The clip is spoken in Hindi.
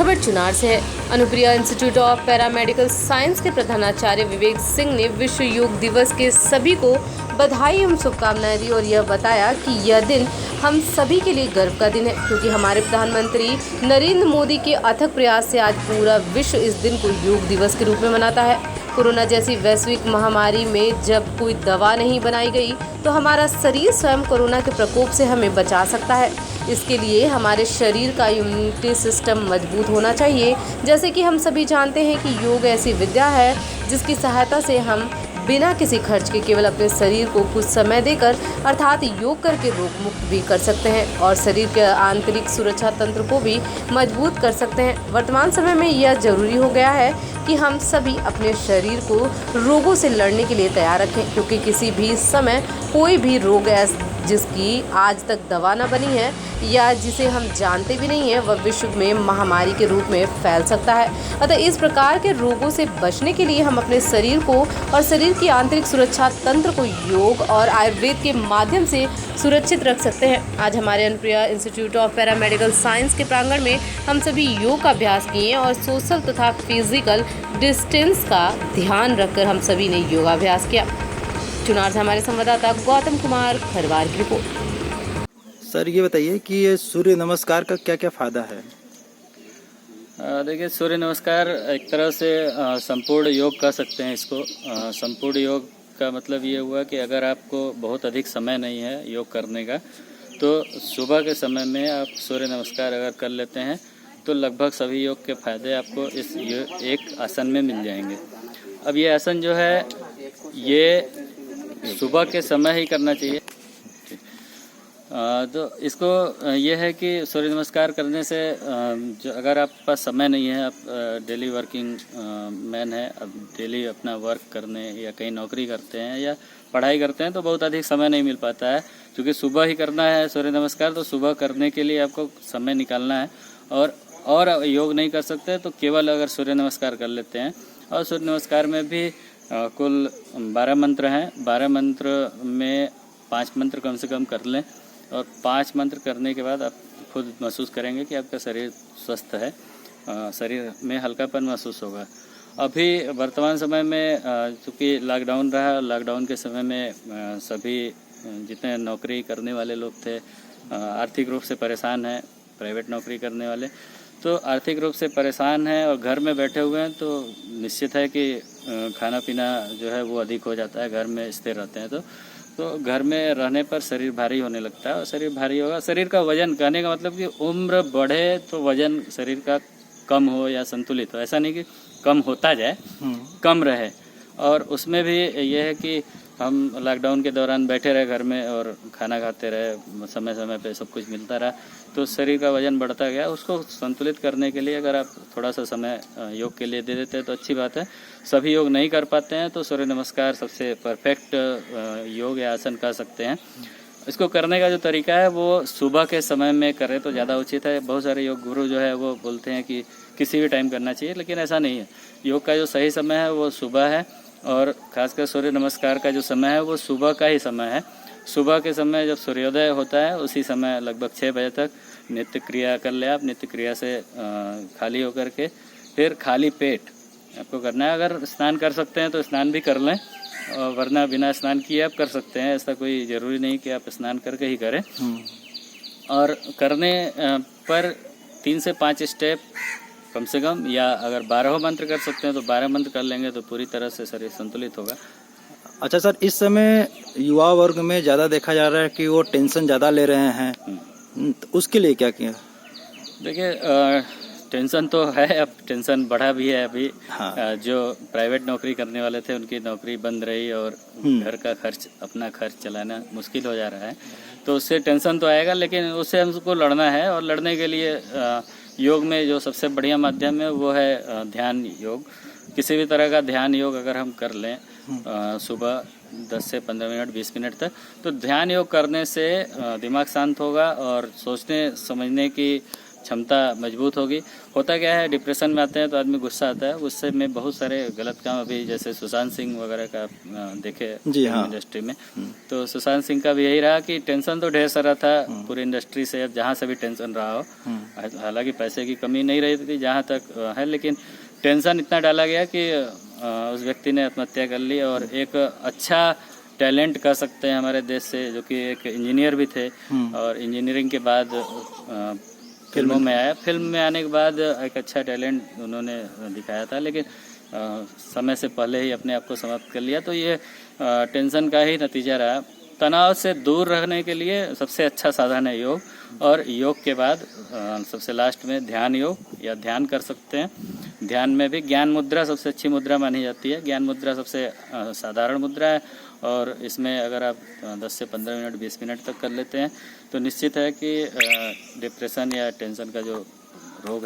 खबर चुनार से है। Anupriya institute of paramedical science के प्रधानाचार्य विवेक सिंह ने विश्व योग दिवस के सभी को बधाई एवं शुभकामनाएं दी और यह बताया कि यह दिन हम सभी के लिए गर्व का दिन है, क्योंकि हमारे प्रधानमंत्री नरेंद्र मोदी के अथक प्रयास से आज पूरा विश्व इस दिन को योग दिवस के रूप में मनाता है। कोरोना जैसी वैश्विक महामारी में जब कोई दवा नहीं बनाई गई तो हमारा शरीर स्वयं कोरोना के प्रकोप से हमें बचा सकता है। इसके लिए हमारे शरीर का इम्यूनिटी सिस्टम मजबूत होना चाहिए। जैसे कि हम सभी जानते हैं कि योग ऐसी विद्या है जिसकी सहायता से हम बिना किसी खर्च के केवल अपने शरीर को कुछ समय देकर अर्थात योग करके रोग मुक्त भी कर सकते हैं और शरीर के आंतरिक सुरक्षा तंत्र को भी मजबूत कर सकते हैं। वर्तमान समय में यह जरूरी हो गया है कि हम सभी अपने शरीर को रोगों से लड़ने के लिए तैयार रखें, क्योंकि किसी भी समय कोई भी रोग जिसकी आज तक दवा न बनी है या जिसे हम जानते भी नहीं हैं, वह विश्व में महामारी के रूप में फैल सकता है। अतः इस प्रकार के रोगों से बचने के लिए हम अपने शरीर को और शरीर की आंतरिक सुरक्षा तंत्र को योग और आयुर्वेद के माध्यम से सुरक्षित रख सकते हैं। आज हमारे Anupriya institute of paramedical science के प्रांगण में हम सभी योग का अभ्यास किए और सोशल तथा फिजिकल डिस्टेंस का ध्यान रखकर हम सभी ने योगाभ्यास किया। चुनार से हमारे संवाददाता गौतम कुमार खरवार की रिपोर्ट। सर ये बताइए कि ये सूर्य नमस्कार का क्या क्या फायदा है? देखिए, सूर्य नमस्कार एक तरह से संपूर्ण योग कह सकते हैं इसको। संपूर्ण योग का मतलब ये हुआ कि अगर आपको बहुत अधिक समय नहीं है योग करने का, तो सुबह के समय में आप सूर्य नमस्कार अगर कर लेते हैं तो लगभग सभी योग के फायदे आपको इस एक आसन में मिल जाएंगे। अब ये आसन जो है ये सुबह के समय ही करना चाहिए। तो इसको ये है कि सूर्य नमस्कार करने से जो अगर आपके पास समय नहीं है, आप डेली वर्किंग मैन है, अब डेली अपना वर्क करने या कहीं नौकरी करते हैं या पढ़ाई करते हैं तो बहुत अधिक समय नहीं मिल पाता है। क्योंकि सुबह ही करना है सूर्य नमस्कार, तो सुबह करने के लिए आपको समय निकालना है और योग नहीं कर सकते तो केवल अगर सूर्य नमस्कार कर लेते हैं। और सूर्य नमस्कार में भी कुल 12 मंत्र हैं। 12 मंत्र में 5 मंत्र कम से कम कर लें और 5 मंत्र करने के बाद आप खुद महसूस करेंगे कि आपका शरीर स्वस्थ है, शरीर में हल्कापन महसूस होगा। अभी वर्तमान समय में चूँकि लॉकडाउन रहा, लॉकडाउन के समय में सभी जितने नौकरी करने वाले लोग थे आर्थिक रूप से परेशान हैं। प्राइवेट नौकरी करने वाले तो आर्थिक रूप से परेशान हैं और घर में बैठे हुए हैं, तो निश्चित है कि खाना पीना जो है वो अधिक हो जाता है। घर में स्थिर रहते हैं तो घर में रहने पर शरीर भारी होने लगता है और शरीर भारी होगा। शरीर का वजन, कहने का मतलब कि उम्र बढ़े तो वजन शरीर का कम हो या संतुलित हो, ऐसा नहीं कि कम होता जाए, कम रहे। और उसमें भी ये है कि हम लॉकडाउन के दौरान बैठे रहे घर में और खाना खाते रहे, समय समय पे सब कुछ मिलता रहा, तो शरीर का वजन बढ़ता गया। उसको संतुलित करने के लिए अगर आप थोड़ा सा समय योग के लिए दे देते हैं तो अच्छी बात है। सभी योग नहीं कर पाते हैं तो सूर्य नमस्कार सबसे परफेक्ट योग या आसन कह सकते हैं। इसको करने का जो तरीका है वो सुबह के समय में करें तो ज़्यादा उचित है। बहुत सारे योग गुरु जो है वो बोलते हैं कि किसी भी टाइम करना चाहिए, लेकिन ऐसा नहीं है। योग का जो सही समय है वो सुबह है और खासकर सूर्य नमस्कार का जो समय है वो सुबह का ही समय है। सुबह के समय जब सूर्योदय होता है उसी समय लगभग 6 बजे तक नित्य क्रिया कर ले आप। नित्य क्रिया से खाली होकर के फिर खाली पेट आपको करना है। अगर स्नान कर सकते हैं तो स्नान भी कर लें, वरना बिना स्नान किए आप कर सकते हैं। ऐसा कोई ज़रूरी नहीं कि आप स्नान करके ही करें। और करने पर 3 से 5 स्टेप कम से कम, या अगर 12 मंत्र कर सकते हैं तो 12 मंत्र कर लेंगे तो पूरी तरह से शरीर संतुलित होगा। अच्छा सर, इस समय युवा वर्ग में ज़्यादा देखा जा रहा है कि वो टेंशन ज़्यादा ले रहे हैं, तो उसके लिए क्या किया? देखिए, टेंशन तो है, अब टेंशन बढ़ा भी है अभी। हाँ। जो प्राइवेट नौकरी करने वाले थे उनकी नौकरी बंद रही और घर का खर्च, अपना खर्च चलाना मुश्किल हो जा रहा है, तो उससे टेंशन तो आएगा, लेकिन उससे हमको लड़ना है। और लड़ने के लिए योग में जो सबसे बढ़िया माध्यम है वो है ध्यान योग। किसी भी तरह का ध्यान योग अगर हम कर लें सुबह 10 से 15 मिनट 20 मिनट तक, तो ध्यान योग करने से दिमाग शांत होगा और सोचने समझने की क्षमता मजबूत होगी। होता क्या है, डिप्रेशन में आते हैं तो आदमी गुस्सा आता है, गुस्से में बहुत सारे गलत काम, अभी जैसे सुशांत सिंह वगैरह का देखे जी हाँ। इंडस्ट्री में, तो सुशांत सिंह का भी यही रहा कि टेंशन तो ढेर सारा था पूरी इंडस्ट्री से, अब जहाँ से भी टेंशन रहा हो, हालांकि पैसे की कमी नहीं रही थी जहाँ तक है, लेकिन टेंशन इतना डाला गया कि उस व्यक्ति ने आत्महत्या कर ली। और एक अच्छा टैलेंट कह सकते हैं हमारे देश से, जो कि एक इंजीनियर भी थे और इंजीनियरिंग के बाद फिल्मों में आया, फिल्म में आने के बाद एक अच्छा टैलेंट उन्होंने दिखाया था, लेकिन समय से पहले ही अपने आप को समाप्त कर लिया। तो ये टेंशन का ही नतीजा रहा। तनाव से दूर रहने के लिए सबसे अच्छा साधन है योग, और योग के बाद सबसे लास्ट में ध्यान योग या ध्यान कर सकते हैं। ध्यान में भी ज्ञान मुद्रा सबसे अच्छी मुद्रा मानी जाती है। ज्ञान मुद्रा सबसे साधारण मुद्रा है, और इसमें अगर आप 10 से 15 मिनट 20 मिनट तक कर लेते हैं तो निश्चित है कि डिप्रेशन या टेंशन का जो रोग है